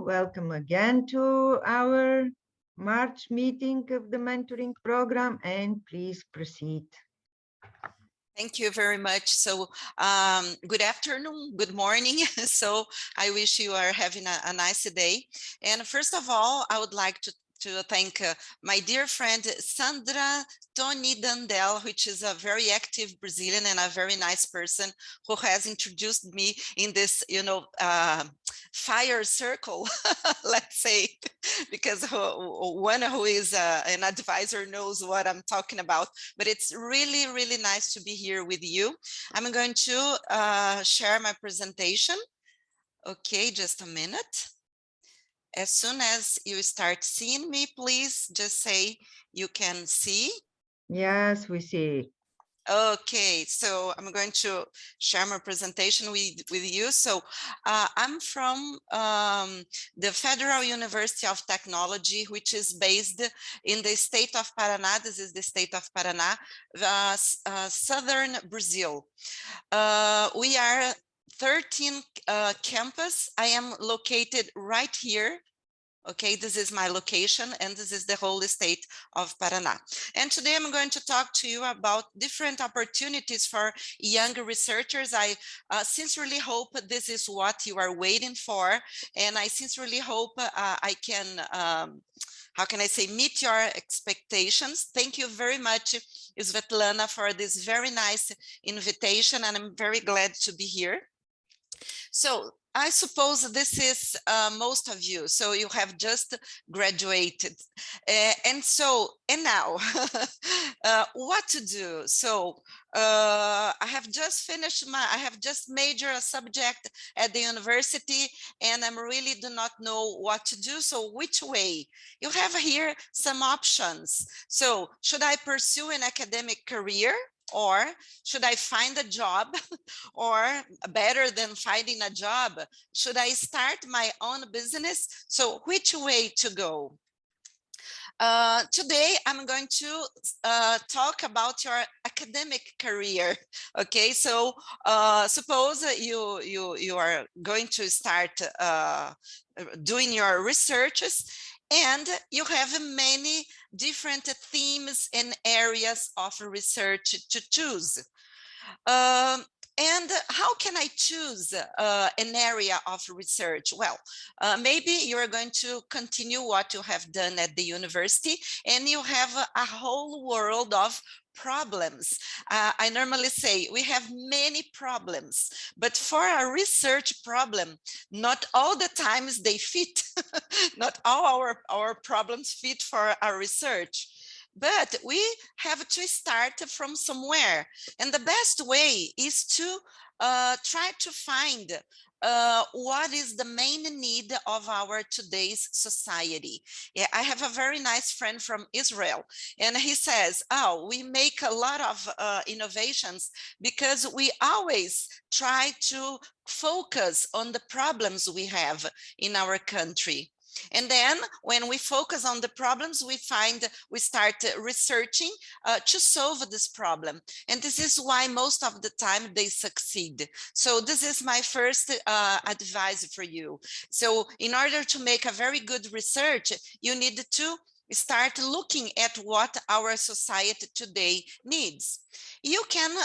Welcome again to our March meeting of the mentoring program, and please proceed. Thank you very much. So good afternoon, good morning. So I wish you are having a nice day. And first of all, I would like to thank my dear friend Sandra Tony Dandel, which is a very active Brazilian and a very nice person who has introduced me in this, fire circle, let's say, because one who is an advisor knows what I'm talking about. But it's really, really nice to be here with you. I'm going to share my presentation. Okay, just a minute. As soon as you start seeing me, please just say you can see. Yes, we see. Okay, so I'm going to share my presentation with you. So I'm from the Federal University of Technology, which is based in the state of Paraná. This is the state of Paraná, southern Brazil. We are 13 campus. I am located right here. Okay, this is my location, and this is the whole state of Paraná. And today I'm going to talk to you about different opportunities for young researchers. I sincerely hope this is what you are waiting for, and I sincerely hope I can, how can I say, meet your expectations. Thank you very much, Svetlana, for this very nice invitation, and I'm very glad to be here. So I suppose this is most of you, so you have just graduated. And now, what to do? So I have just finished I have just majored a subject at the university, and I really do not know what to do. So which way? You have here some options. So should I pursue an academic career? Or should I find a job? Or better than finding a job, should I start my own business? So which way to go? Today, I'm going to talk about your academic career. Okay, so suppose you are going to start doing your researches, and you have many different themes and areas of research to choose. And how can I choose an area of research? Well, maybe you're going to continue what you have done at the university, and you have a whole world of problems. I normally say we have many problems, but for a research problem, not all the times they fit. Not all our problems fit for our research. But we have to start from somewhere. And the best way is to try to find what is the main need of our today's society. Yeah, I have a very nice friend from Israel, and he says, oh, we make a lot of innovations because we always try to focus on the problems we have in our country. And then when we focus on the problems, we start researching to solve this problem. And this is why most of the time they succeed. So this is my first advice for you. So in order to make a very good research, you need to start looking at what our society today needs. You can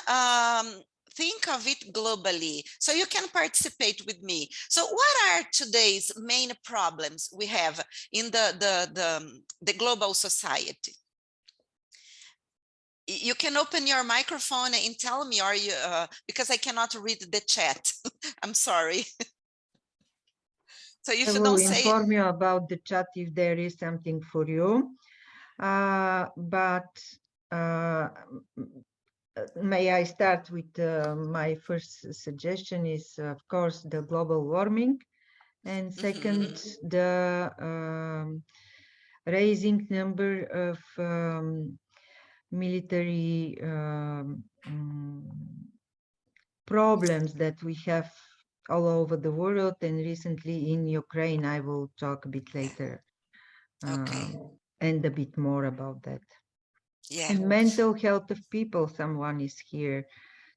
think of it globally, so you can participate with me. So what are today's main problems we have in the global society? You can open your microphone and tell me, or you, because I cannot read the chat. I'm sorry. So if I you will don't say, inform you about the chat if there is something for you. May I start with my first suggestion is, of course, the global warming, and second, the raising number of military problems that we have all over the world, and recently in Ukraine. I will talk a bit later and a bit more about that. Yeah. And mental health of people, someone is here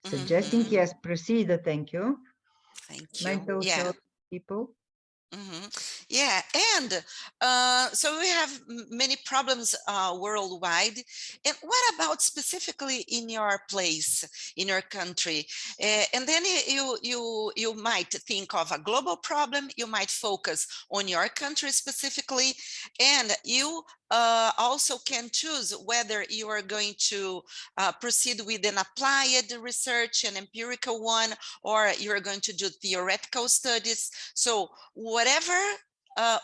suggesting. Yes, proceed. Thank you. Thank you. Mental health of people. Yeah, and so we have many problems worldwide. And what about specifically in your place, in your country? And then you might think of a global problem. You might focus on your country specifically, and you also can choose whether you are going to proceed with an applied research, an empirical one, or you are going to do theoretical studies. So whatever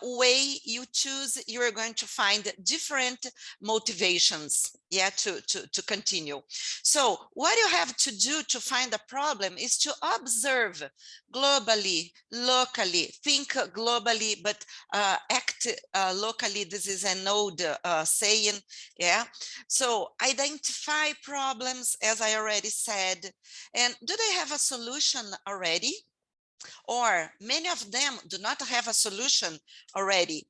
way you choose, you're going to find different motivations, yeah, to continue. So what you have to do to find a problem is to observe globally, locally, think globally, but act locally. This is an old saying, yeah. So identify problems, as I already said, and do they have a solution already? Or many of them do not have a solution already.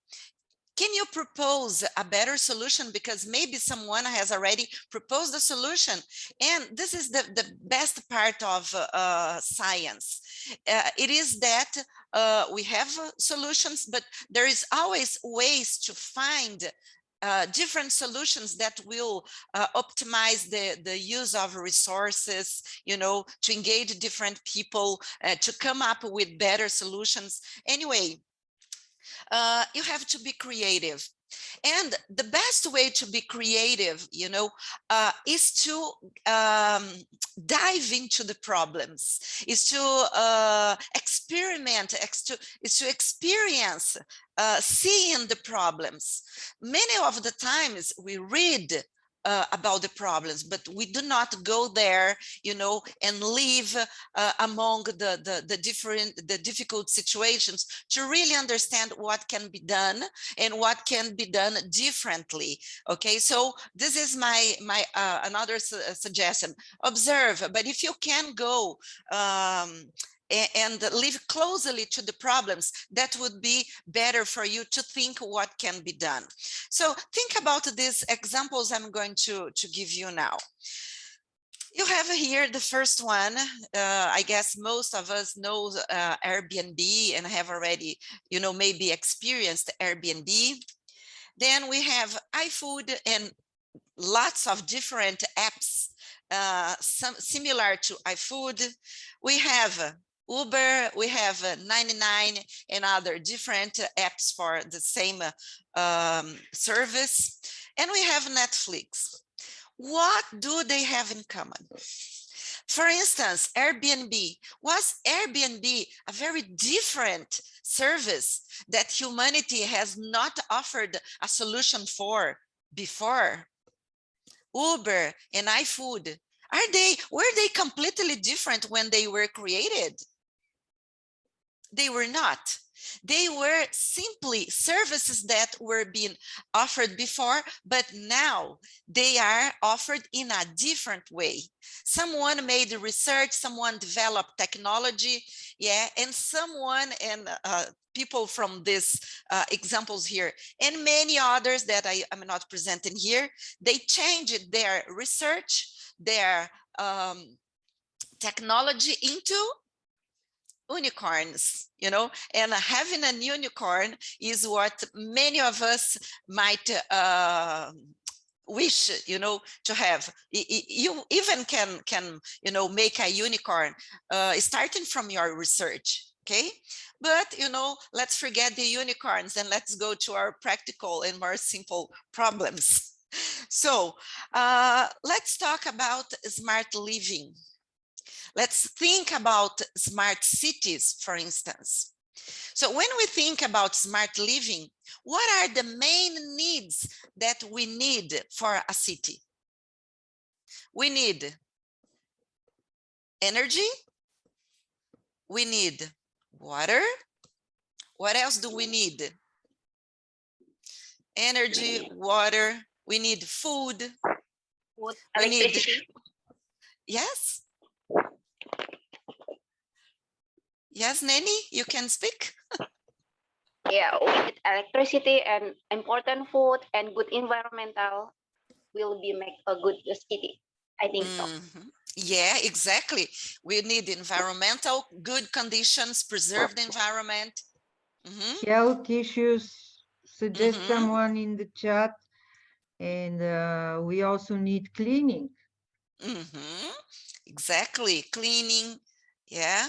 Can you propose a better solution? Because maybe someone has already proposed a solution. And this is the best part of science. It is that we have solutions, but there is always ways to find different solutions that will optimize the use of resources, you know, to engage different people, to come up with better solutions. Anyway, you have to be creative. And the best way to be creative, you know, is to dive into the problems, is to experiment, is to experience seeing the problems. Many of the times we read about the problems, but we do not go there, you know, and live among the difficult situations to really understand what can be done and what can be done differently. Okay, so this is my another suggestion. Observe, but if you can go and live closely to the problems, that would be better for you to think what can be done. So think about these examples I'm going to give you now. You have here the first one. I guess most of us know Airbnb and have already, you know, maybe experienced Airbnb. Then we have iFood and lots of different apps, some similar to iFood. We have Uber, we have 99 and other different apps for the same service. And we have Netflix. What do they have in common? For instance, Airbnb. Was Airbnb a very different service that humanity has not offered a solution for before? Uber and iFood, were they completely different when they were created? They were not. They were simply services that were being offered before, but now they are offered in a different way. Someone made research, someone developed technology, yeah, and someone and people from these examples here and many others that I am not presenting here, they changed their research, their technology into unicorns, you know, and having an unicorn is what many of us might wish, you know, to have. You even can you know, make a unicorn starting from your research. Okay, but you know, let's forget the unicorns and let's go to our practical and more simple problems. So let's talk about smart living. Let's think about smart cities, for instance. So when we think about smart living, what are the main needs that we need for a city? We need energy, we need water. What else do we need? Energy, water, we need food. Wood, We need, electricity. yes? Yes, Neni, you can speak. Yeah, with electricity and important food and good environmental will be make a good city. I think so. Yeah, exactly. We need environmental, good conditions, preserved environment. Mhm. Health issues, suggest Mhm. someone in the chat. And we also need cleaning. Mhm. Exactly. Cleaning. Yeah.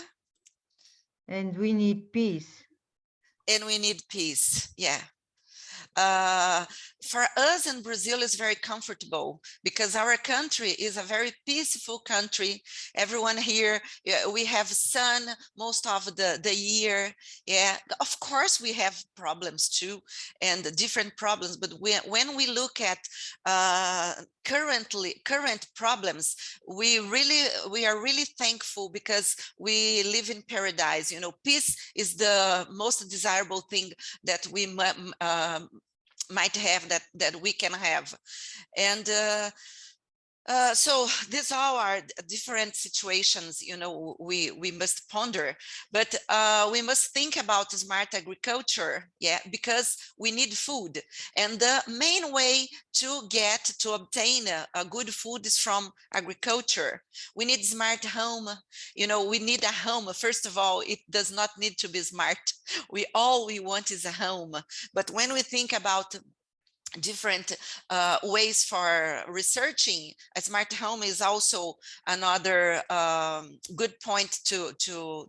And we need peace. And we need peace. Yeah. uh, for us in Brazil is very comfortable because our country is a very peaceful country. Everyone here, yeah, we have sun most of the year. Yeah, of course we have problems too, and different problems. But when we look at current problems, we are really thankful because we live in paradise. You know, peace is the most desirable thing that we might have, that we can have. And so these all are different situations, you know, we must ponder, but we must think about smart agriculture, yeah, because we need food, and the main way to obtain a good food is from agriculture. We need smart home, you know, we need a home. First of all, it does not need to be smart. All we want is a home. But when we think about different ways for researching, a smart home is also another good point to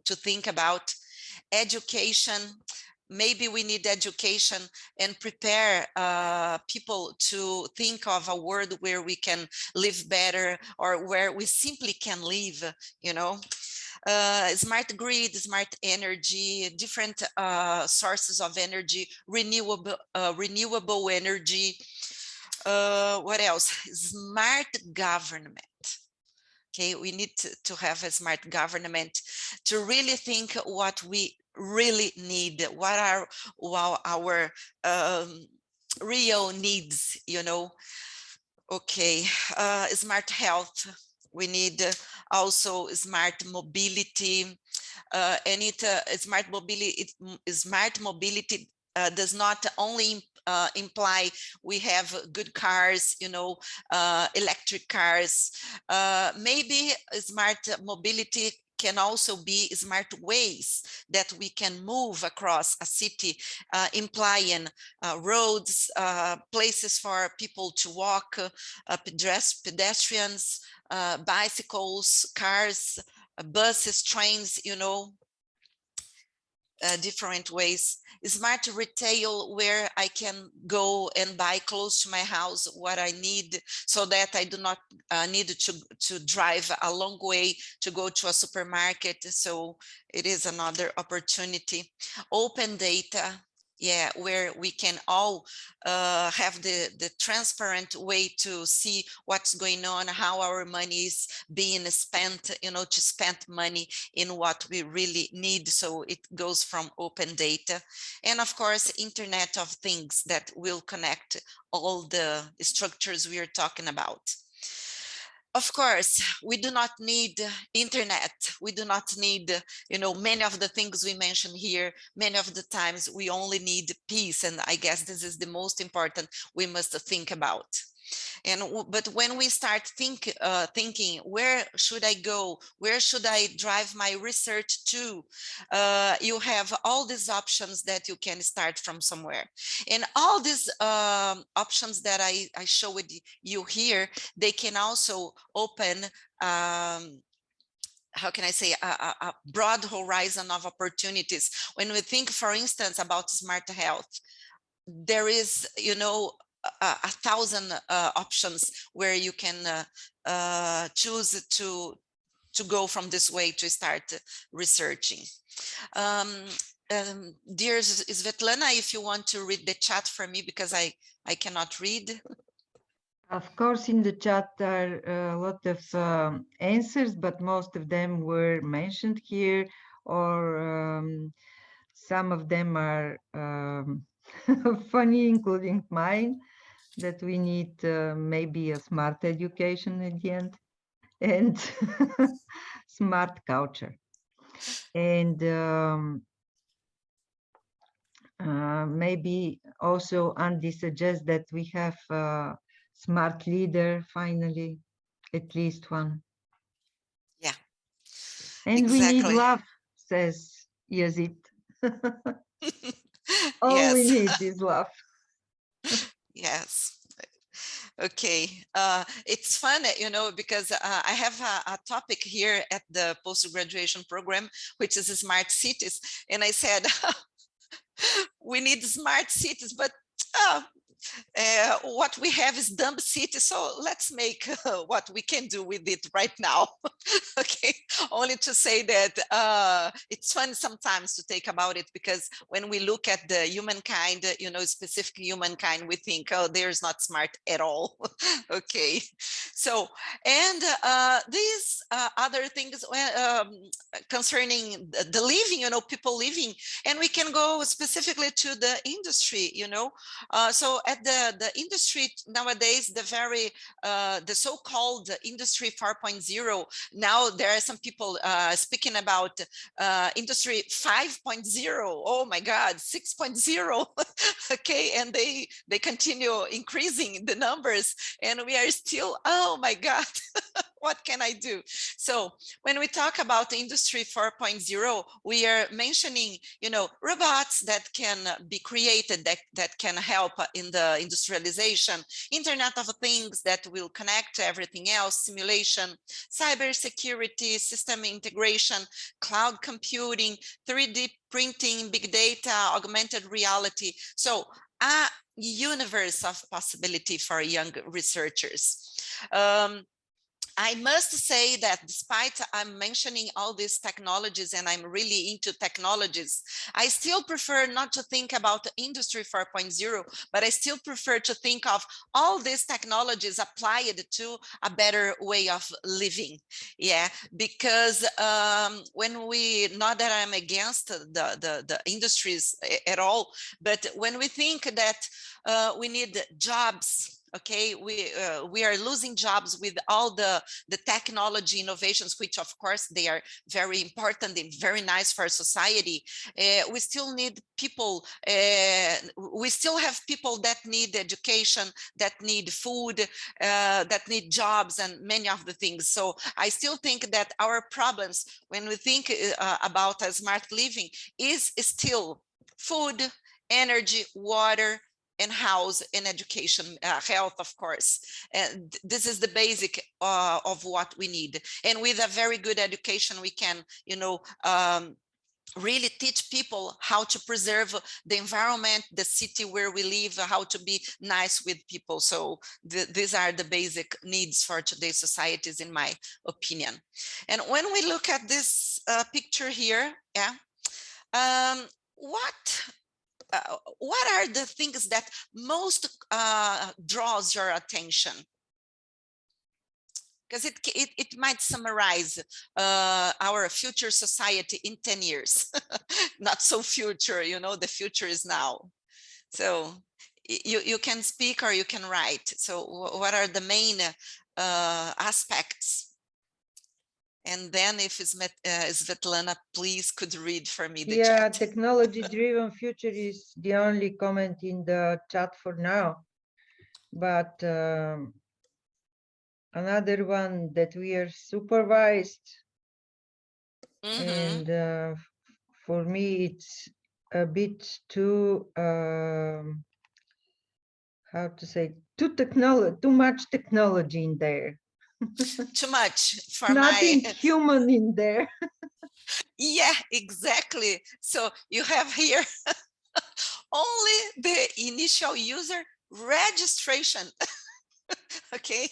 think about. Education, maybe we need education and prepare people to think of a world where we can live better, or where we simply can live, you know. Smart grid, smart energy, different sources of energy, renewable energy. What else? Smart government. Okay, we need to have a smart government to really think what we really need, what are our real needs, you know. Okay, smart health. We need also smart mobility, and smart mobility does not only imply we have good cars, you know, electric cars. Maybe smart mobility can also be smart ways that we can move across a city, implying roads, places for people to walk, pedestrians, bicycles, cars, buses, trains, you know, different ways. Smart retail, where I can go and buy close to my house what I need, so that I do not need to drive a long way to go to a supermarket. So it is another opportunity. Open data, yeah, where we can all have the transparent way to see what's going on, how our money is being spent, you know, to spend money in what we really need. So it goes from open data. And of course, Internet of Things that will connect all the structures we are talking about. Of course, we do not need internet. We do not need, you know, many of the things we mentioned here. Many of the times we only need peace. And I guess this is the most important we must think about. And but when we start thinking, where should I go, where should I drive my research to, you have all these options that you can start from somewhere. And all these options that I showed you here, they can also open how can I say, a broad horizon of opportunities. When we think, for instance, about smart health, there is, you know, a thousand options where you can choose to go from this way to start researching. Um, dear Svetlana, if you want to read the chat for me, because I cannot read. Of course, in the chat are a lot of answers, but most of them were mentioned here, or some of them are funny, including mine, that we need maybe a smart education at the end, and smart culture. And maybe also Andy suggests that we have a smart leader finally, at least one. Yeah, And we need exactly. love, says Yazid. All we Yes. need is love. Yes. Okay. It's fun, you know, because I have a topic here at the post-graduation program, which is smart cities. And I said, we need smart cities, but what we have is dumb cities, so let's make what we can do with it right now. Okay, only to say that it's fun sometimes to think about it, because when we look at the humankind, you know, specific humankind, we think, oh, there's not smart at all. Okay, so, and these other things concerning the living, you know, people living, and we can go specifically to the industry, you know. So at the industry nowadays, the so-called industry 4.0, now there are some people speaking about industry 5.0. Oh my God, 6.0. Okay, and they continue increasing the numbers, and we are still, oh my God. What can I do? So when we talk about industry 4.0, we are mentioning, you know, robots that can be created, that can help in the industrialization, Internet of Things that will connect to everything else, simulation, cybersecurity, system integration, cloud computing, 3D printing, big data, augmented reality. So a universe of possibility for young researchers. I must say that despite I'm mentioning all these technologies and I'm really into technologies, I still prefer not to think about industry 4.0, but I still prefer to think of all these technologies applied to a better way of living. Yeah, because when we, not that I'm against the industries at all, but when we think that we need jobs, okay, we are losing jobs with all the technology innovations, which of course they are very important and very nice for society. We still need people, we still have people that need education, that need food, that need jobs, and many of the things. So I still think that our problems when we think about a smart living is still food, energy, water, and house, and education, health, of course. And this is the basic of what we need. And with a very good education, we can, you know, really teach people how to preserve the environment, the city where we live, how to be nice with people. So these are the basic needs for today's societies, in my opinion. And when we look at this picture here, yeah, what are the things that most draws your attention? Because it might summarize our future society in 10 years. Not so future, you know, the future is now. So you can speak or you can write. So what are the main aspects? And then if Svetlana, please could read for me the chat. Technology-driven future is the only comment in the chat for now. But another one that we are supervised, and for me it's a bit too how to say, too much technology in there. Too much for nothing human in there. Yeah, exactly. So you have here only the initial user registration. Okay,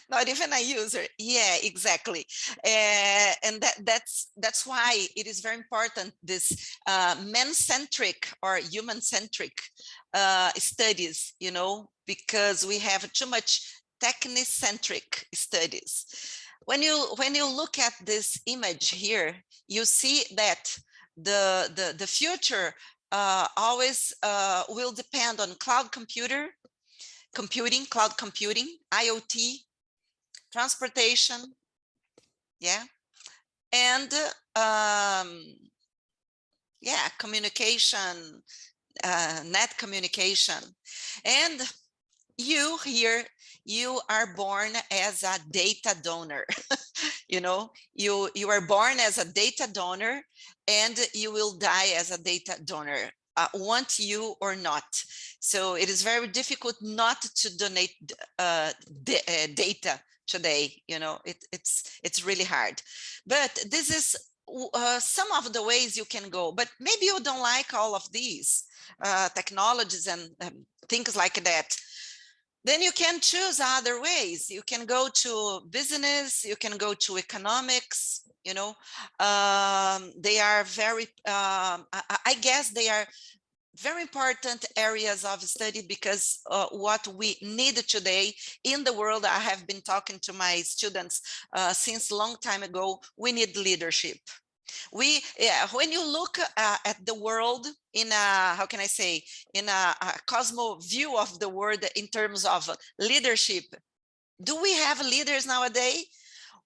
not even a user. Yeah, exactly. And that's why it is very important, this man-centric or human-centric studies, you know, because we have too much technicentric studies. When you look at this image here, you see that the future always will depend on cloud computing, cloud computing, IoT, transportation, yeah, and yeah, communication, net communication. And you here, you are born as a data donor. You know, you are born as a data donor and you will die as a data donor. want you or not. So it is very difficult not to donate data today. You know, it's really hard. But this is some of the ways you can go. But maybe you don't like all of these technologies and things like that. Then you can choose other ways. You can go to business, you can go to economics, you know. They are very, I guess they are very important areas of study, because what we need today in the world, I have been talking to my students since a long time ago, we need leadership. When you look at the world in a, how can I say, in a cosmo view of the world in terms of leadership, do we have leaders nowadays?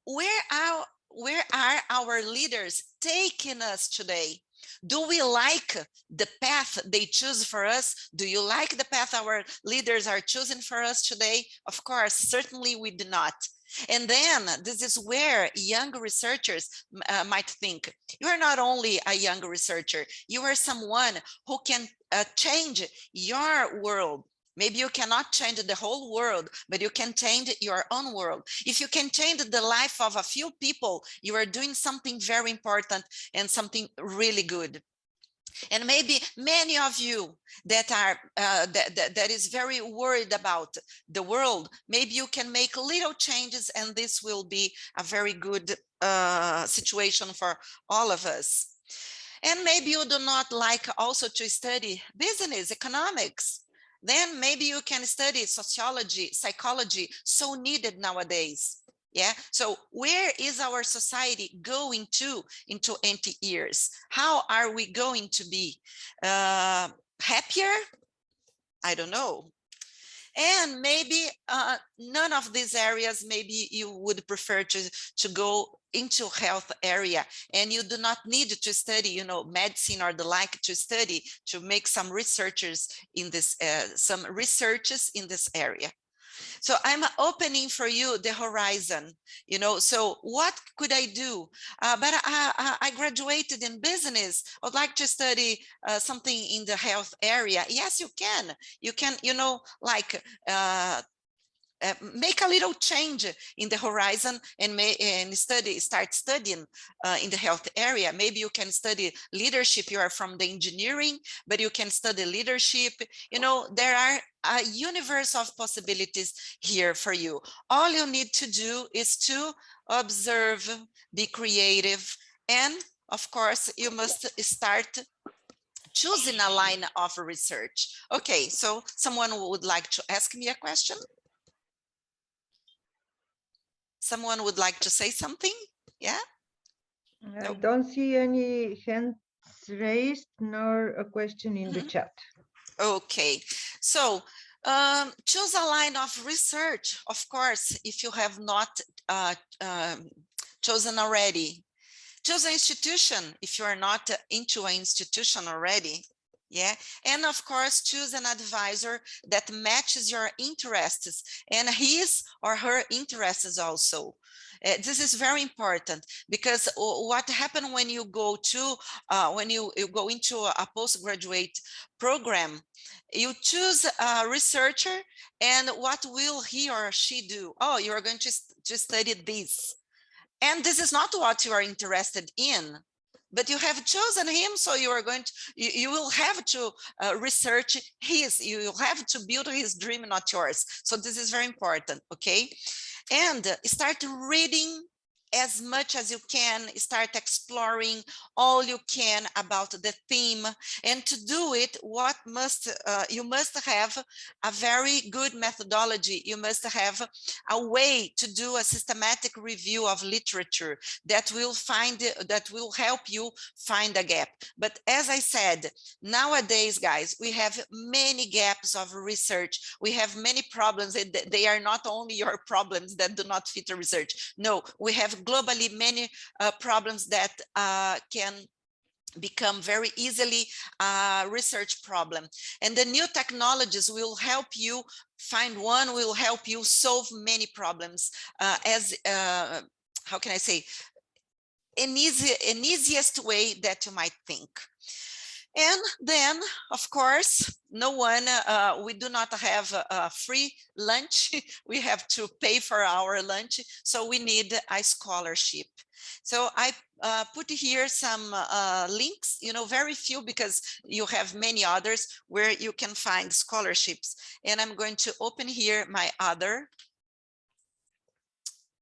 Where are our leaders taking us today? Do we like the path they choose for us? Do you like the path our leaders are choosing for us today? Of course, certainly we do not. And then this is where young researchers might think, you are not only a young researcher, you are someone who can change your world. Maybe you cannot change the whole world, but you can change your own world. If you can change the life of a few people, you are doing something very important and something really good. And maybe many of you that are that is very worried about the world, maybe you can make little changes, and this will be a very good situation for all of us. And maybe you do not like also to study business, economics. Then maybe you can study sociology, psychology, so needed nowadays. Yeah. So where is our society going to in 20 years? How are we going to be happier? I don't know. And maybe none of these areas, maybe you would prefer to go into health area, and you do not need to study, you know, medicine or the like, to study, to make some researchers in this, some researches in this area. So I'm opening for you the horizon, you know. So what could I do? But I graduated in business. I'd like to study something in the health area. Yes, you can. You can, you know, like make a little change in the horizon and start studying in the health area. Maybe you can study leadership. You are from the engineering, but you can study leadership. You know, there are a universe of possibilities here for you. All you need to do is to observe, be creative, and of course, you must start choosing a line of research. Okay, so someone would like to ask me a question? Someone would like to say something? Yeah? I don't see any hands raised nor a question in the chat. Okay, so choose a line of research, of course, if you have not chosen already. Choose an institution if you are not into an institution already. Yeah, and of course, choose an advisor that matches your interests and his or her interests also. This is very important, because what happens when you go to when you go into a postgraduate program, you choose a researcher, and what will he or she do? Oh, you are going to study this, and this is not what you are interested in, but you have chosen him, so you are going to, you will have to research his, you will have to build his dream, not yours. So this is very important, okay? And start reading as much as you can, start exploring all you can about the theme. And to do it, what must you must have a very good methodology. You must have a way to do a systematic review of literature that will help you find a gap. But as I said, nowadays, guys, we have many gaps of research. We have many problems. They are not only your problems that do not fit the research. No, we have globally many problems that can become very easily a research problem. And the new technologies will help you find one, will help you solve many problems as, how can I say, an easiest way that you might think. And then, of course, we do not have a free lunch. We have to pay for our lunch. So we need a scholarship. So I put here some links, very few, because you have many others where you can find scholarships. And I'm going to open here my other.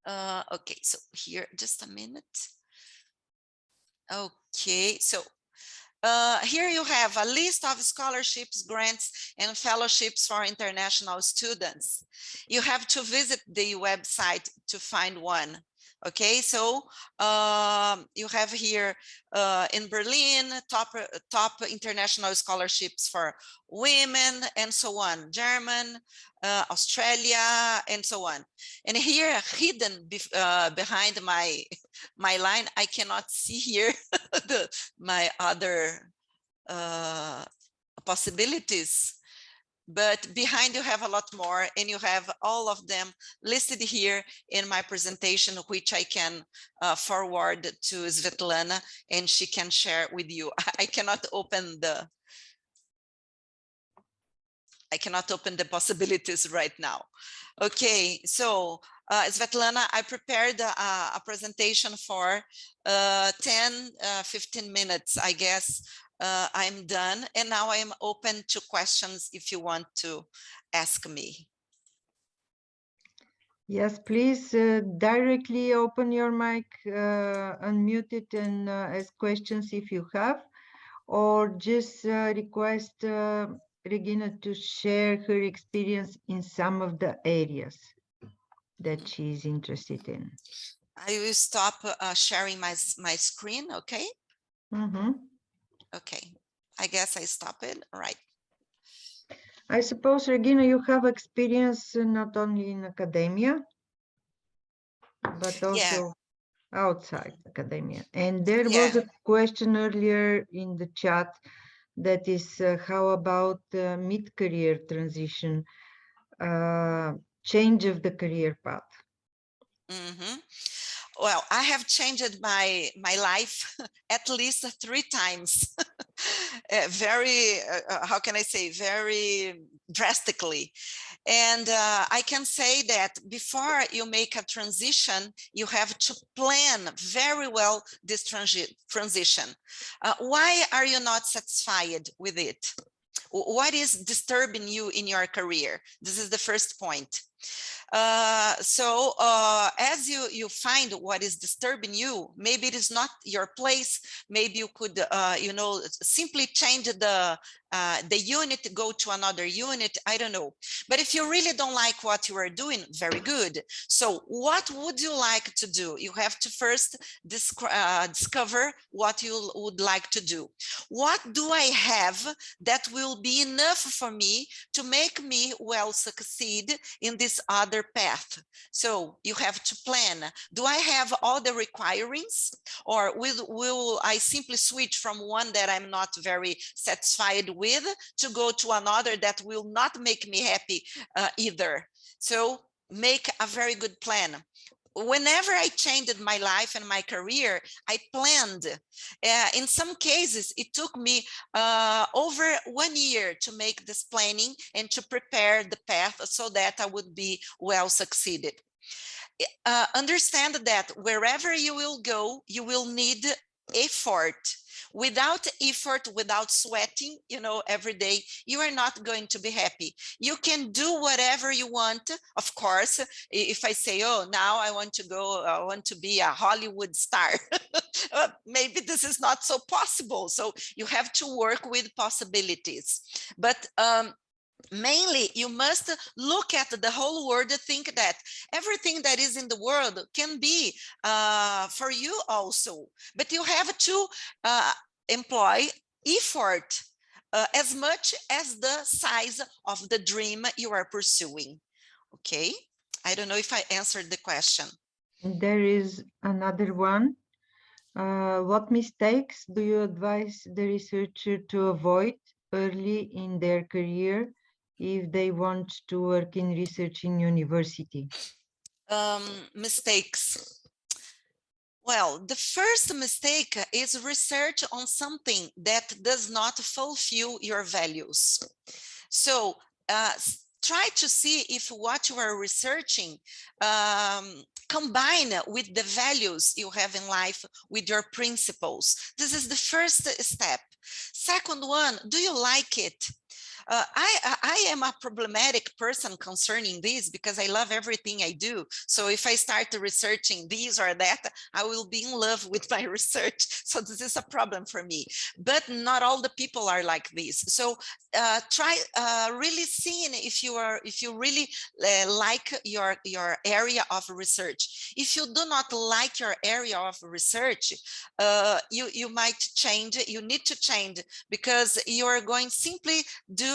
Okay, so here, just a minute. Okay, so here you have a list of scholarships, grants, and fellowships for international students. You have to visit the website to find one. Okay, so you have here in Berlin, top international scholarships for women and so on, German, Australia, and so on. And here, hidden behind my line, I cannot see here my other possibilities, but behind you have a lot more, and you have all of them listed here in my presentation, which I can forward to Svetlana, and she can share with you. I cannot open the possibilities right now. Okay, so Svetlana, I prepared a presentation for 10-15 minutes, I guess. I'm done, and now I am open to questions if you want to ask me. Yes, please directly open your mic, unmute it, and ask questions if you have, or just request Regina to share her experience in some of the areas that she is interested in. I will stop sharing my screen, okay? Mm-hmm. Okay, I guess I stop it, all right. I suppose, Regina, you have experience not only in academia, but also outside academia. And there was a question earlier in the chat that is how about mid-career transition, change of the career path? Mm-hmm. Well, I have changed my life at least 3 times, very, how can I say, very drastically. And I can say that before you make a transition, you have to plan very well this transition. Why are you not satisfied with it? What is disturbing you in your career? This is the first point. As you find what is disturbing you, maybe it is not your place. Maybe you could, simply change the unit, go to another unit. I don't know. But if you really don't like what you are doing, very good. So what would you like to do? You have to first discover what you would like to do. What do I have that will be enough for me to make me well succeed in this other path? So you have to plan. Do I have all the requirements, or will I simply switch from one that I'm not very satisfied with to go to another that will not make me happy either? So make a very good plan. Whenever I changed my life and my career, I planned. In some cases, it took me over 1 year to make this planning and to prepare the path so that I would be well succeeded. Understand that wherever you will go, you will need effort. Without effort, without sweating, every day, you are not going to be happy. You can do whatever you want. Of course, if I say, oh, now I want to be a Hollywood star, maybe this is not so possible. So you have to work with possibilities. But mainly, you must look at the whole world, think that everything that is in the world can be for you also. But you have to employ effort as much as the size of the dream you are pursuing. Okay, I don't know if I answered the question. There is another one. What mistakes do you advise the researcher to avoid early in their career if they want to work in research in university? Mistakes. Well, the first mistake is research on something that does not fulfill your values. So try to see if what you are researching combine with the values you have in life, with your principles. This is the first step. Second one, do you like it? I am a problematic person concerning this because I love everything I do. So if I start researching this or that, I will be in love with my research. So this is a problem for me. But not all the people are like this. So try really seeing if you really like your area of research. If you do not like your area of research, you might change. You need to change because you are going simply do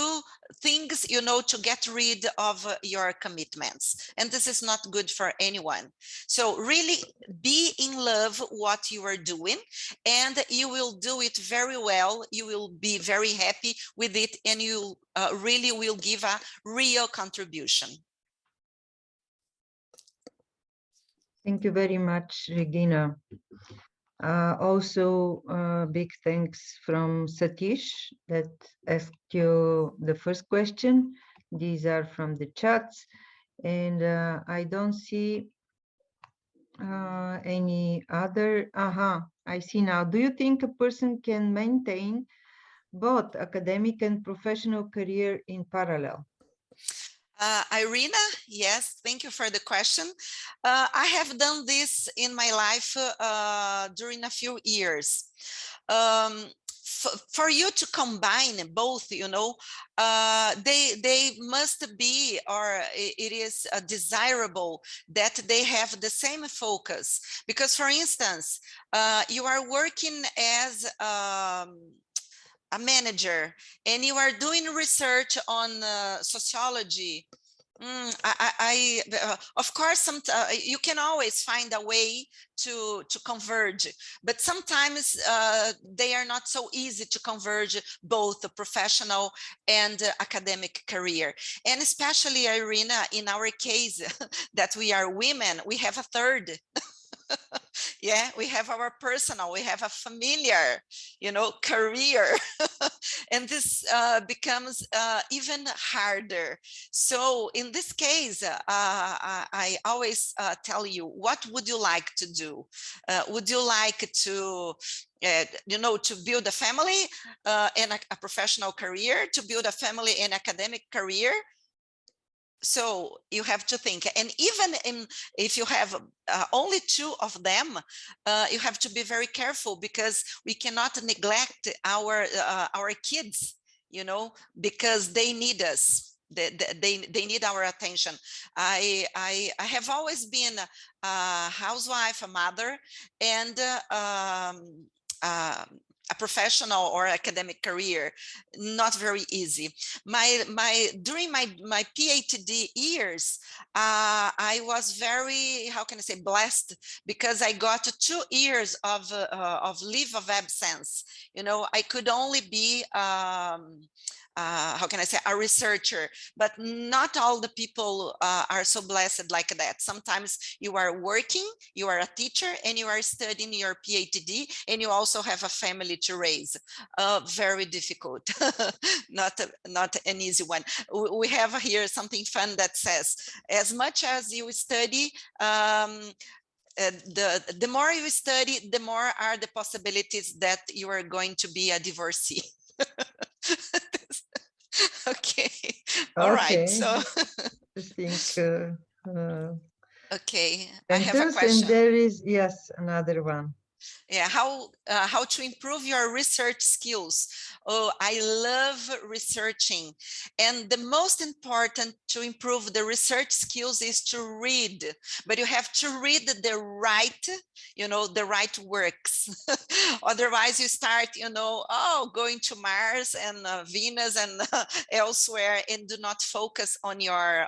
things, you know, to get rid of your commitments. And this is not good for anyone. So really be in love what you are doing, and you will do it very well. You will be very happy with it, and you really will give a real contribution. Thank you very much, Regina. Also, big thanks from Satish that asked you the first question. These are from the chats, and I don't see any other. I see now. Do you think a person can maintain both academic and professional career in parallel? Irina, yes, thank you for the question. I have done this in my life during a few years. For you to combine both, you know, they must be, or it is desirable that they have the same focus. Because, for instance, you are working as a manager and you are doing research on sociology. Of course, you can always find a way to converge, but sometimes they are not so easy to converge both the professional and academic career. And especially, Irina, in our case, that we are women, we have a third. Yeah, we have our personal, we have a familiar, you know, career. And this becomes even harder. So in this case, I always tell you, what would you like to do? Would you like to you know, to build a family and a professional career, to build a family and academic career? So you have to think, and even if you have only two of them, you have to be very careful, because we cannot neglect our kids, you know, because they need us. They need our attention. I have always been a housewife, a mother, and a professional or academic career, not very easy. During my PhD years, I was very, how can I say, blessed, because I got 2 years of leave of absence. You know, I could only be how can I say, a researcher, but not all the people are so blessed like that. Sometimes you are working, you are a teacher, and you are studying your PhD, and you also have a family to raise. Very difficult, not an easy one. We have here something fun that says, as much as you study, the more you study, the more are the possibilities that you are going to be a divorcee. Okay. All right. So I think okay, I have a and question. there is, yes, another one. Yeah, how to improve your research skills. Oh, I love researching, and the most important to improve the research skills is to read, but you have to read the right, you know, the right works. Otherwise you start, you know, going to Mars and Venus and elsewhere, and do not focus on your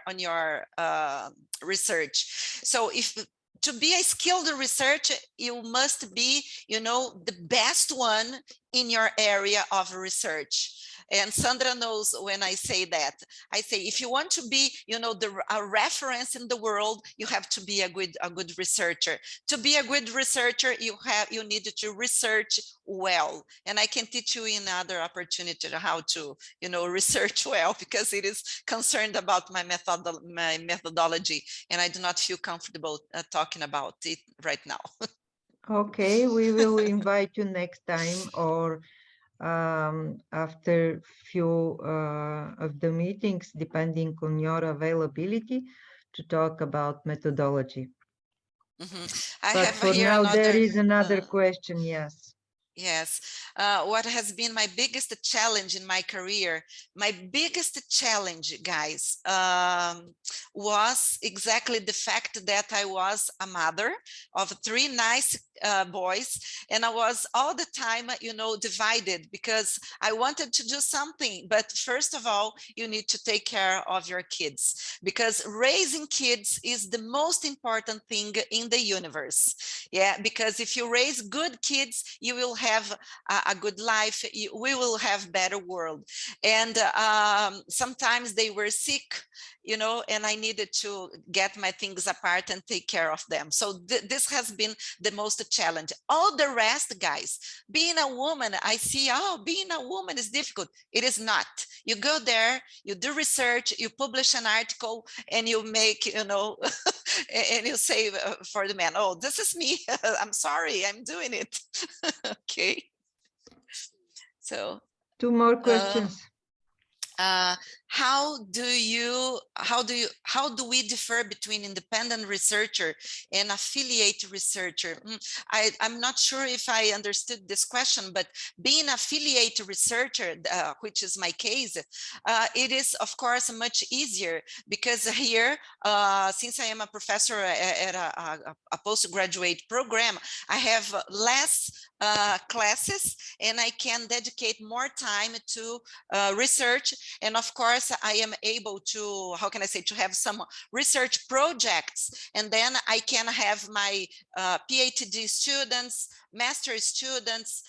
research. So if to be a skilled researcher, you must be, you know, the best one in your area of research. And Sandra knows when I say that. I say, if you want to be, you know, a reference in the world, you have to be a good researcher. To be a good researcher, you need to research well. And I can teach you in other opportunity how to, you know, research well, because it is concerned about my methodology, and I do not feel comfortable talking about it right now. Okay, we will invite you next time, or after few of the meetings, depending on your availability, to talk about methodology. I But have for here now, there another. is another question. Yes. Yes. What has been my biggest challenge in my career? My biggest challenge, guys, was exactly the fact that I was a mother of 3 nice boys, and I was all the time, you know, divided, because I wanted to do something. But first of all, you need to take care of your kids, because raising kids is the most important thing in the universe. Yeah, because if you raise good kids, you will have a good life. We will have better world. And sometimes they were sick, you know, and I needed to get my things apart and take care of them. So this has been the most challenge. All the rest, guys, being a woman, I see, oh, being a woman is difficult. It is not. You go there, you do research, you publish an article, and you make, you know, and you say for the man, oh, this is me. I'm sorry, I'm doing it. Okay. So 2 more questions. how do we differ between independent researcher and affiliate researcher? I'm not sure if I understood this question, but being affiliate researcher, which is my case, it is of course much easier, because here, since I am a professor at a postgraduate program, I have less classes, and I can dedicate more time to research. And of course, I am able to, how can I say, to have some research projects, and then I can have my PhD students, master students,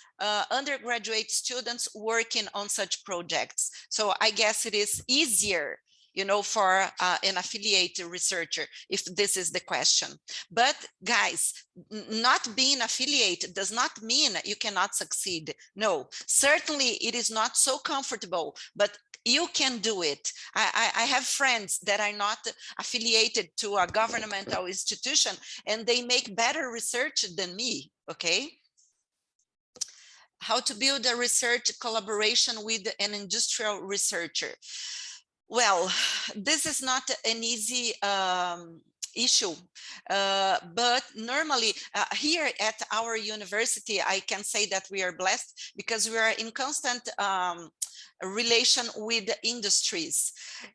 undergraduate students working on such projects. So I guess it is easier, you know, for an affiliate researcher, if this is the question. But guys, not being affiliate does not mean you cannot succeed. No, certainly it is not so comfortable, but you can do it. I have friends that are not affiliated to a governmental institution, and they make better research than me, okay? How to build a research collaboration with an industrial researcher. Well, this is not an easy issue, but normally here at our university, I can say that we are blessed, because we are in constant relation with the industries.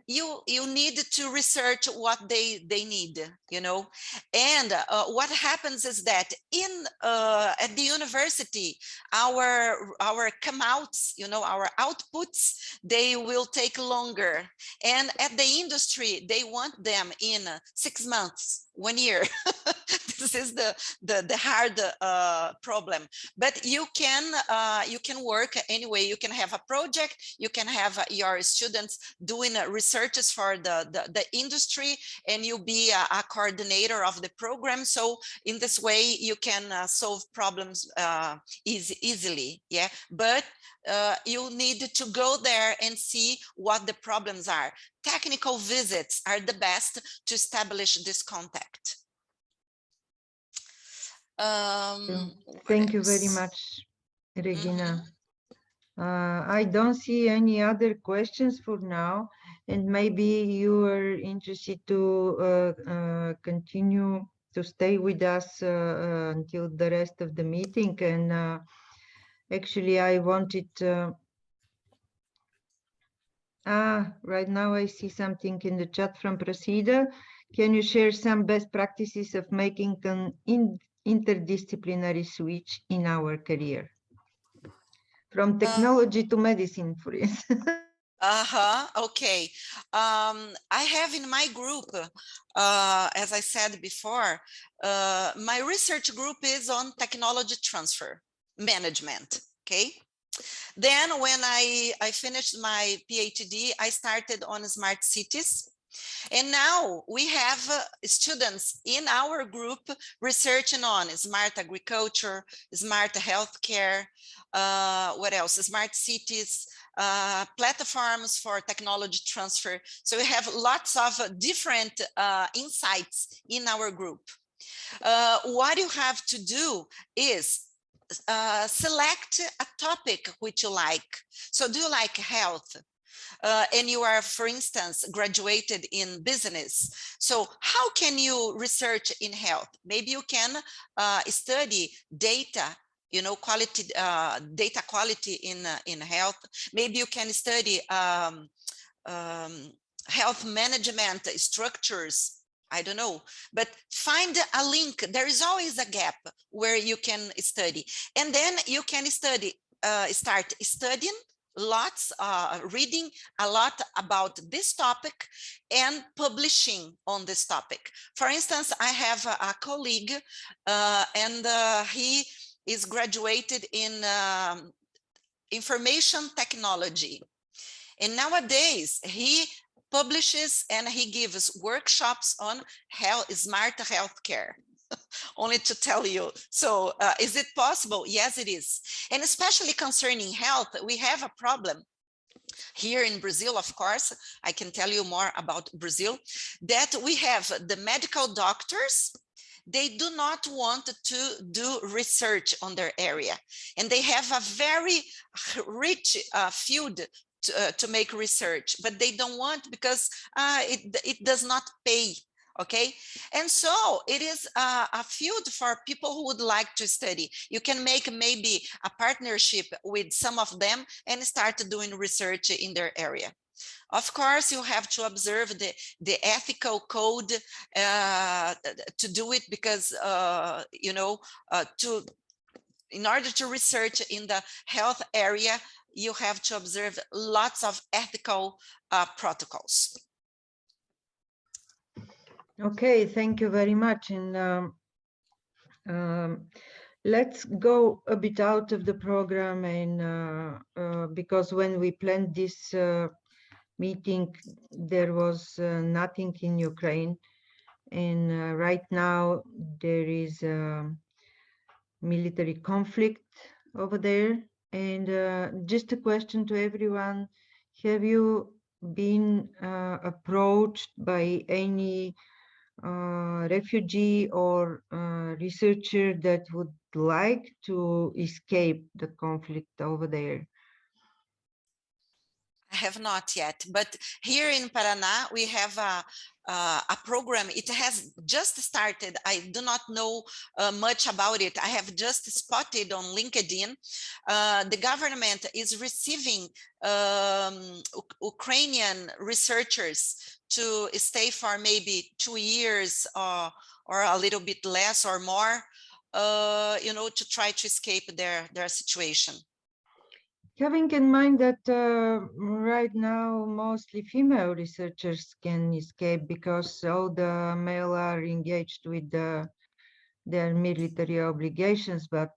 You need to research what they need, you know. And what happens is that in at the university, our come outs, you know, our outputs, they will take longer, and at the industry they want them in 6 months, 1 year. This is the hard problem. But you can work anyway. You can have a project, you can have your students doing researches for the industry, and you'll be a coordinator of the program. So in this way you can solve problems easily. Yeah, but you need to go there and see what the problems are. Technical visits are the best to establish this contact. Thank you very much, Regina. I don't see any other questions for now, and maybe you are interested to continue to stay with us until the rest of the meeting. And actually, I wanted right now I see something in the chat from Proceda. Can you share some best practices of making an interdisciplinary switch in our career? From technology to medicine, for instance. Okay. I have in my group, as I said before, my research group is on technology transfer management. Okay. Then when I finished my PhD, I started on smart cities. And now we have students in our group researching on smart agriculture, smart healthcare, what else? Smart cities, platforms for technology transfer. So we have lots of different insights in our group. What you have to do is select a topic which you like. So do you like health? And you are, for instance, graduated in business. So how can you research in health? Maybe you can study data, you know, quality, data quality in health. Maybe you can study health management structures. I don't know, but find a link. There is always a gap where you can study. And then you can study, start studying lots, reading a lot about this topic and publishing on this topic. For instance, I have a colleague and he is graduated in information technology. And nowadays he publishes and he gives workshops on smart healthcare. Only to tell you. So is it possible? Yes, it is. And especially concerning health, we have a problem here in Brazil, of course. I can tell you more about Brazil, that we have the medical doctors. They do not want to do research on their area. And they have a very rich field to make research, but they don't want because it does not pay. Okay, and so it is a field for people who would like to study. You can make maybe a partnership with some of them and start doing research in their area. Of course, you have to observe the ethical code to do it, because you know, in order to research in the health area, you have to observe lots of ethical protocols. Okay, thank you very much. And let's go a bit out of the program, and because when we planned this meeting, there was nothing in Ukraine, and right now there is military conflict over there. And just a question to everyone: have you been approached by any refugee or researcher that would like to escape the conflict over there? I have not yet, but here in Paraná, we have a program. It has just started. I do not know much about it. I have just spotted on LinkedIn. The government is receiving Ukrainian researchers to stay for maybe 2 years or a little bit less or more, you know, to try to escape their situation. Having in mind that right now mostly female researchers can escape because all the male are engaged with their military obligations, but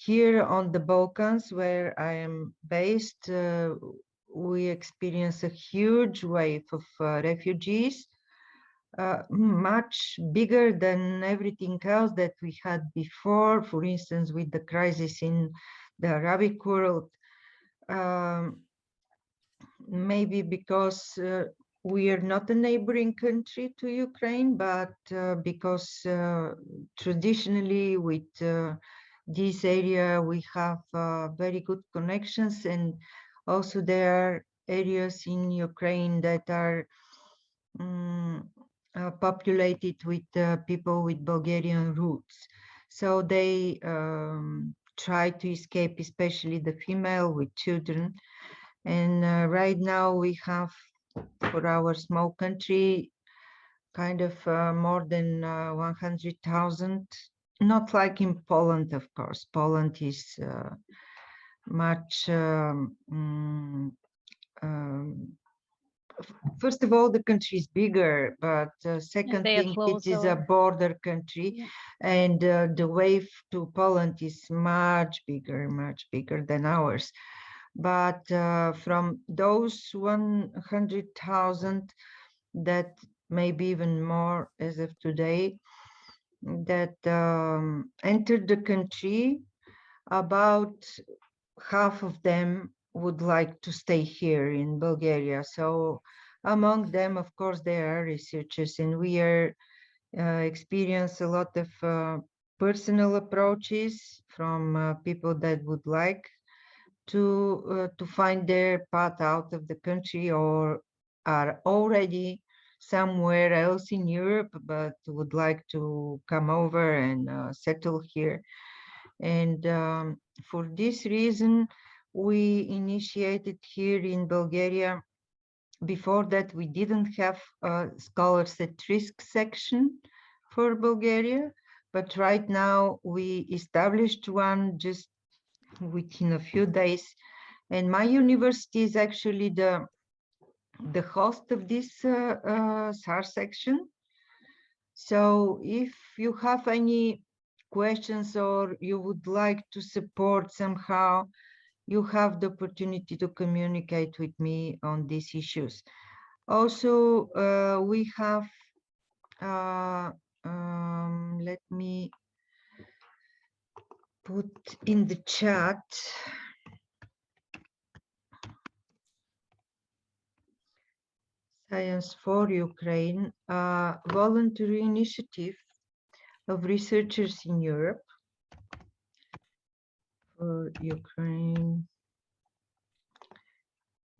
here on the Balkans, where I am based, we experience a huge wave of refugees, much bigger than everything else that we had before, for instance, with the crisis in the Arabic world. Maybe because we are not a neighboring country to Ukraine, but because traditionally with this area we have very good connections, and also there are areas in Ukraine that are populated with people with Bulgarian roots. So they try to escape, especially the female with children. And right now we have, for our small country, kind of more than 100,000, not like in Poland, of course. Poland is much first of all, the country is bigger, but second they are thing, it is a closer. border country, Yeah. and the wave to Poland is much bigger than ours. But from those 100,000, that maybe even more as of today, that entered the country, about half of them would like to stay here in Bulgaria. So among them, of course, there are researchers, and we are experience a lot of personal approaches from people that would like to find their path out of the country, or are already somewhere else in Europe but would like to come over and settle here. And for this reason, we initiated here in Bulgaria. Before that, we didn't have a scholars at risk section for Bulgaria, but right now we established one just within a few days. And my university is actually the host of this SAR section. So if you have any questions or you would like to support somehow, you have the opportunity to communicate with me on these issues. Also, we have, let me put in the chat, Science for Ukraine, a voluntary initiative of researchers in Europe for Ukraine.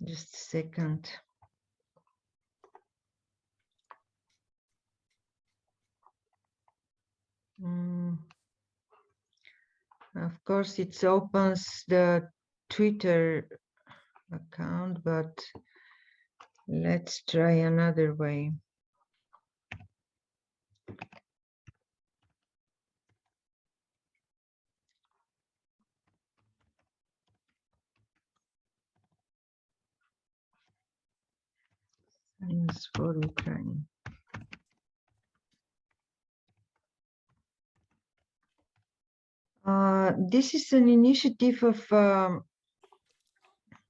Just a second. Of course, it opens the Twitter account, but let's try another way. Science for Ukraine. This is an initiative of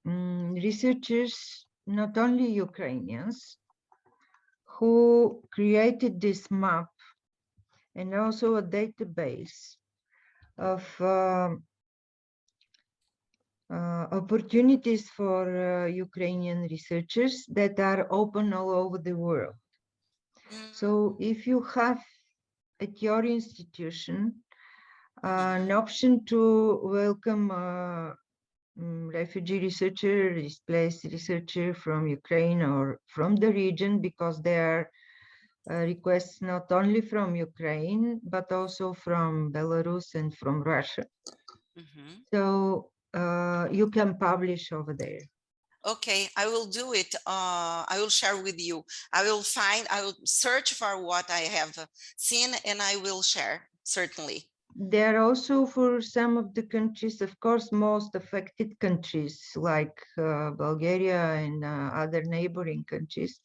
researchers, not only Ukrainians, who created this map and also a database of opportunities for Ukrainian researchers that are open all over the world. So if you have at your institution an option to welcome refugee researcher, displaced researcher from Ukraine or from the region, because there are requests not only from Ukraine, but also from Belarus and from Russia. So you can publish over there. Okay, I will do it. I will share with you. I will search for what I have seen and I will share, certainly. There are also, for some of the countries, of course, most affected countries like Bulgaria and other neighboring countries.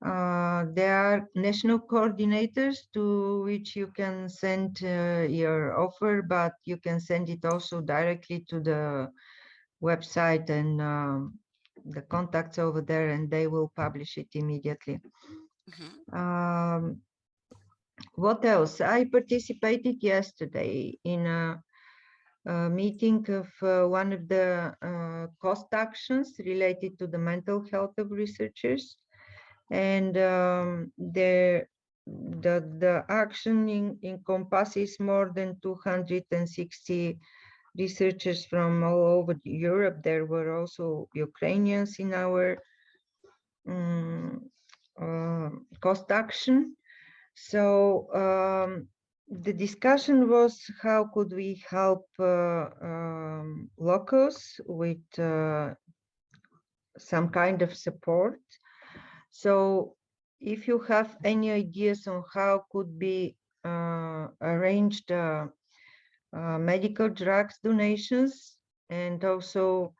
There are national coordinators to which you can send your offer, but you can send it also directly to the website and the contacts over there, and they will publish it immediately. What else? I participated yesterday in a meeting of one of the cost actions related to the mental health of researchers, and the action encompasses more than 260 researchers from all over Europe. There were also Ukrainians in our cost action. So the discussion was how could we help locals with some kind of support. So if you have any ideas on how could be arranged medical drugs donations, and also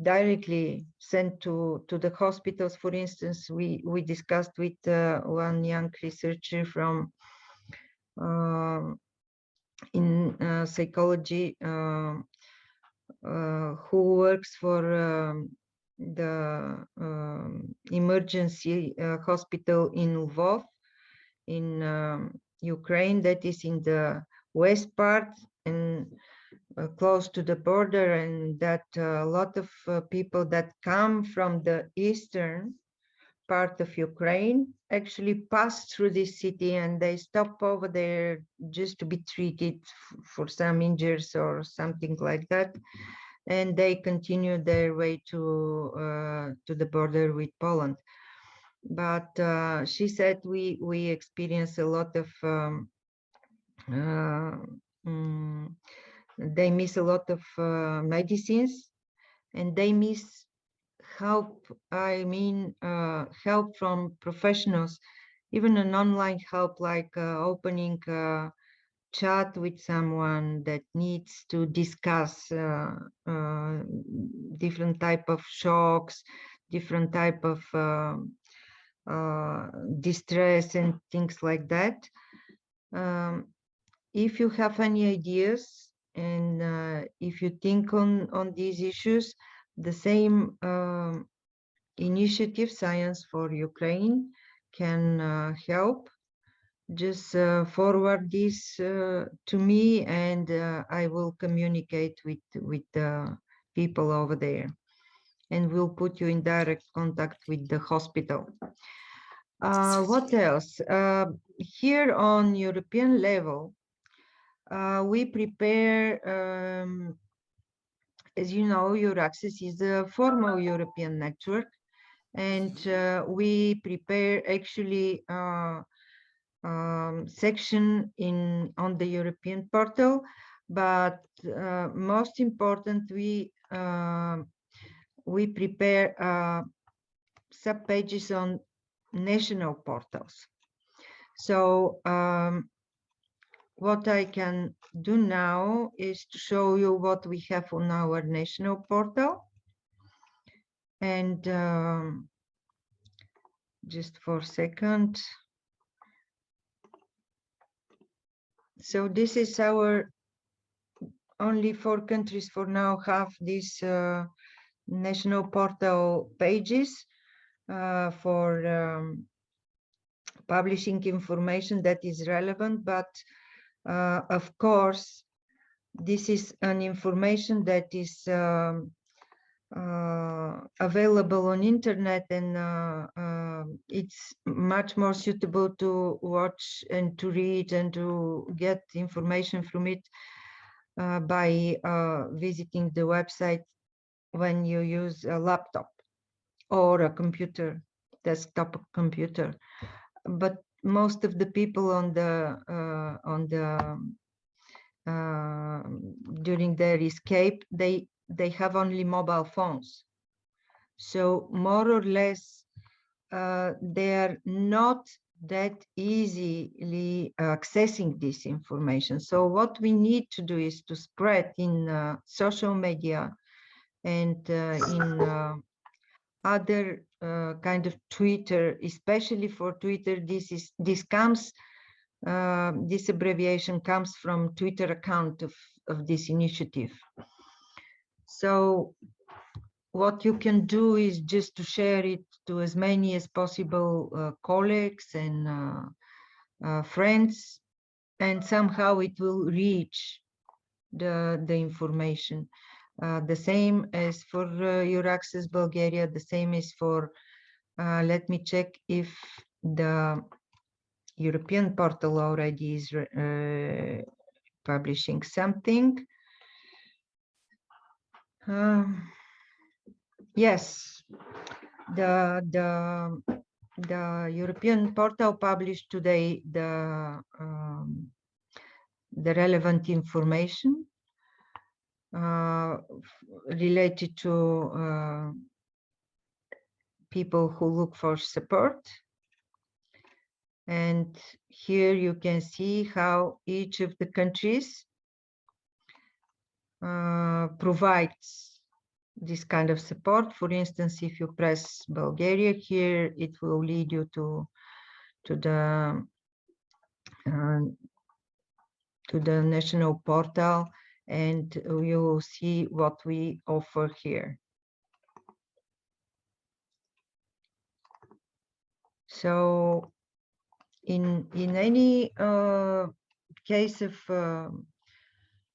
directly sent to the hospitals. For instance, we discussed with one young researcher from in psychology who works for the emergency hospital in Lvov in Ukraine, that is in the west part and close to the border, and that a lot of people that come from the eastern part of Ukraine actually pass through this city, and they stop over there just to be treated for some injuries or something like that, and they continue their way to the border with Poland. But she said we experience a lot of they miss a lot of medicines, and they miss help. I mean, help from professionals, even an online help like opening a chat with someone that needs to discuss different type of shocks, different type of distress and things like that. If you have any ideas and if you think on these issues, the same initiative Science for Ukraine can help. Just forward this to me, and I will communicate with people over there, and we'll put you in direct contact with the hospital. What else? Here on European level, we prepare, as you know, EURAXESS is a formal European network, and we prepare actually section on the European portal, but most important, we prepare sub pages on national portals. So what I can do now is to show you what we have on our national portal, and just for a second. So this is our only 4 countries for now have these national portal pages for publishing information that is relevant, but of course this is an information that is available on internet, and it's much more suitable to watch and to read and to get information from it by visiting the website when you use a laptop or a computer, desktop computer. But most of the people on the during their escape, they have only mobile phones, so more or less they are not that easily accessing this information. So what we need to do is to spread in social media and in other kind of Twitter, especially for Twitter. This abbreviation comes from Twitter account of this initiative. So what you can do is just to share it to as many as possible colleagues and friends, and somehow it will reach the information. The same as for EURAXESS Bulgaria, the same is for, let me check if the European portal already is publishing something. Yes, the European portal published today the relevant information related to people who look for support. And here you can see how each of the countries provides this kind of support. For instance, if you press Bulgaria here, it will lead you to the national portal, and you will see what we offer here. So in any case of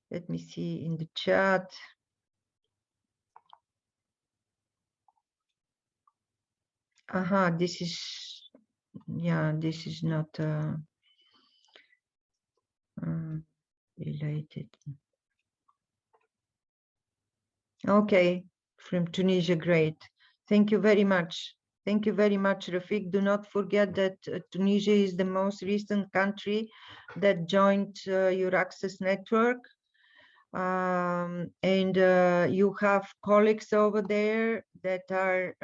let me see in the chat. This is, yeah, this is not related. Okay, from Tunisia, great. Thank you very much. Thank you very much, Rafik. Do not forget that Tunisia is the most recent country that joined EURAXESS network. And you have colleagues over there that are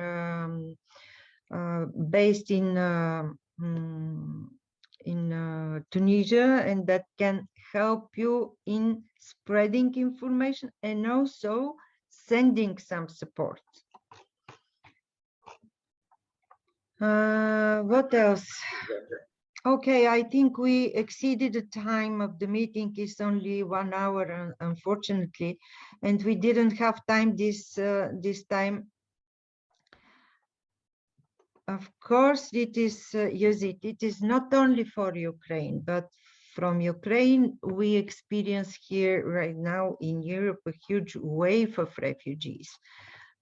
based in Tunisia, and that can help you in spreading information and also sending some support. What else? Okay, I think we exceeded the time of the meeting. It's only 1 hour, unfortunately, and we didn't have time this time. Of course, it is it is not only for Ukraine, but from Ukraine, we experience here right now in Europe a huge wave of refugees.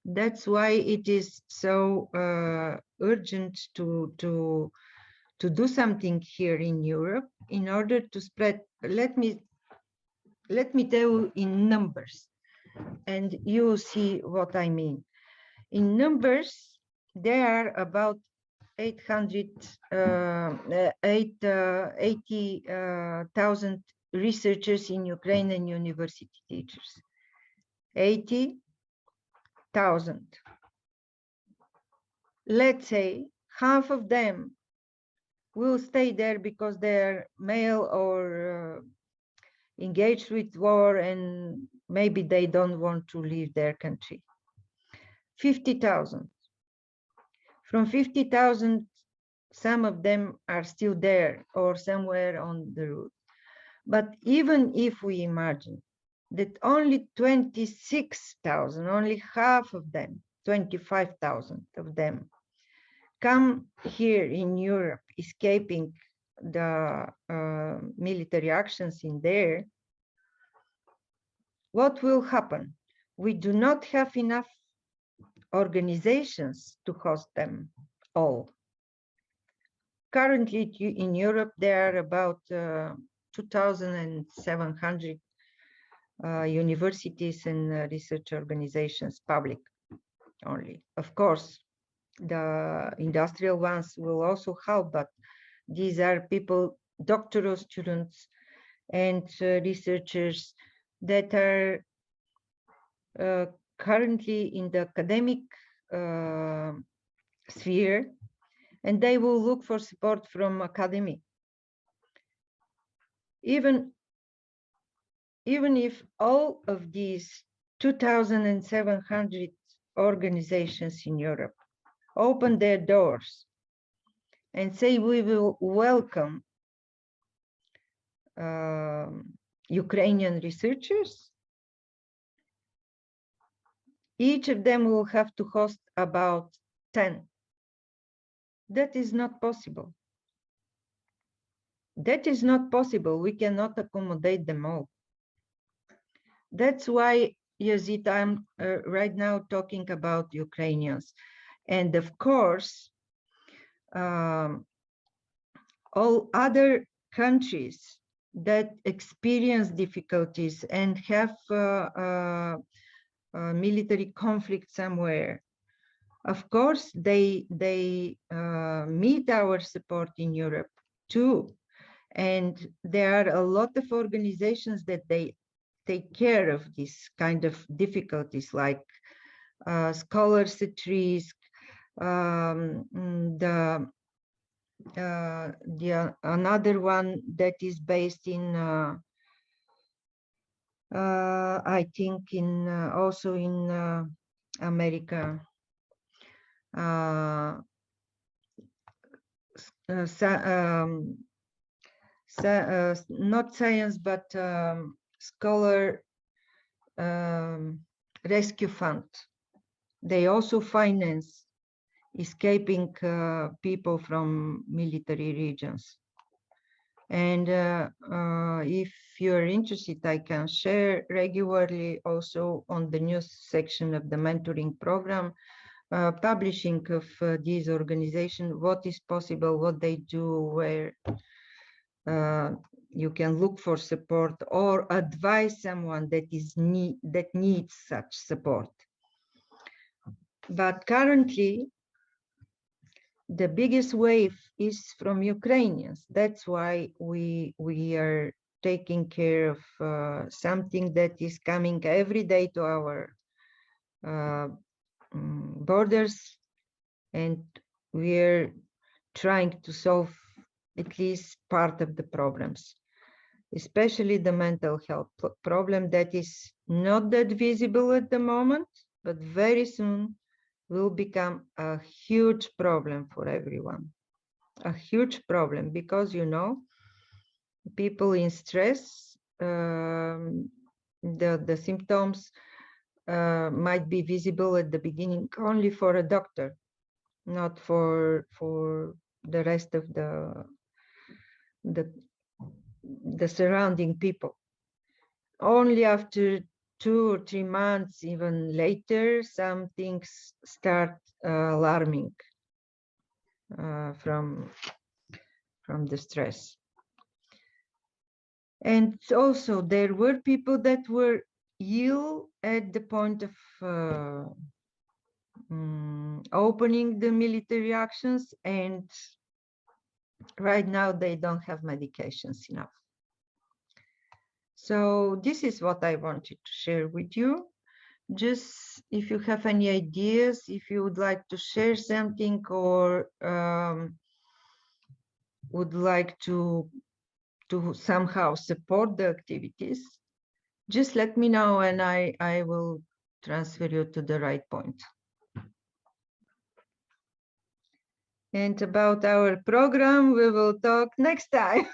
That's why it is so urgent to do something here in Europe in order to spread. Let me tell you in numbers, and you see what I mean. In numbers, there are about 80,000 researchers in Ukraine and university teachers. 80,000. Let's say half of them will stay there because they're male or engaged with war, and maybe they don't want to leave their country. 50,000. From 50,000, some of them are still there or somewhere on the route. But even if we imagine that only 26,000, only half of them, 25,000 of them, come here in Europe, escaping the military actions in there, what will happen? We do not have enough organizations to host them all. Currently in Europe, there are about 2,700 universities and research organizations, public only. Of course, the industrial ones will also help, but these are people, doctoral students and researchers that are currently in the academic sphere, and they will look for support from academy. Even if all of these 2,700 organizations in Europe open their doors and say we will welcome Ukrainian researchers, each of them will have to host about 10. That is not possible. That is not possible. We cannot accommodate them all. That's why, Yazid, I'm right now talking about Ukrainians. And of course, all other countries that experience difficulties and have military conflict somewhere, of course, they need our support in Europe too. And there are a lot of organizations that they take care of this kind of difficulties, like Scholars at Risk, another one that is based in I think in also in America, not science, but scholar rescue fund. They also finance escaping people from military regions. And if you're interested, I can share regularly also on the news section of the mentoring program, publishing of these organizations, what is possible, what they do, where you can look for support or advise someone that needs such support. But currently, the biggest wave is from Ukrainians. That's why we are taking care of something that is coming every day to our borders, and we're trying to solve at least part of the problems, especially the mental health problem that is not that visible at the moment, but very soon will become a huge problem for everyone. A huge problem, because, you know, people in stress, the symptoms might be visible at the beginning only for a doctor, not for the rest of the surrounding people. Only after 2 or 3 months, even later, some things start alarming from the stress. And also there were people that were ill at the point of opening the military actions, and right now they don't have medications enough. So this is what I wanted to share with you. Just if you have any ideas, if you would like to share something, or would like to somehow support the activities, just let me know and I will transfer you to the right point. And about our program, we will talk next time.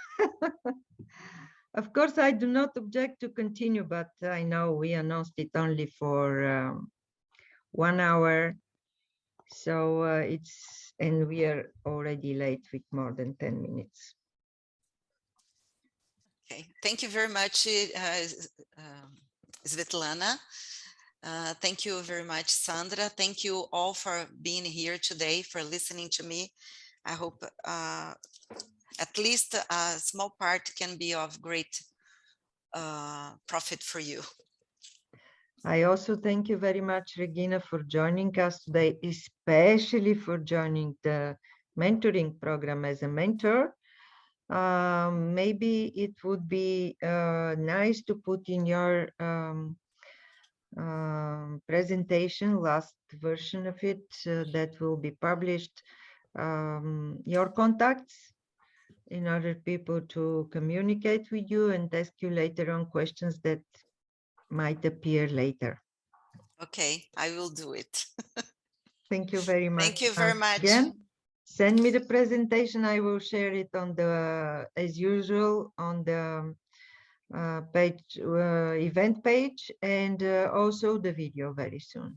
Of course, I do not object to continue, but I know we announced it only for 1 hour. So and we are already late with more than 10 minutes. Okay, thank you very much, Svetlana. Thank you very much, Sandra. Thank you all for being here today, for listening to me. I hope at least a small part can be of great profit for you. I also thank you very much, Regina, for joining us today, especially for joining the mentoring program as a mentor. Maybe it would be nice to put in your presentation, last version of it that will be published, your contacts, in order people to communicate with you and ask you later on questions that might appear later. Okay, I will do it. Thank you very much. Thank you very much. Again, send me the presentation. I will share it on the, as usual, on the page, event page, and also the video very soon.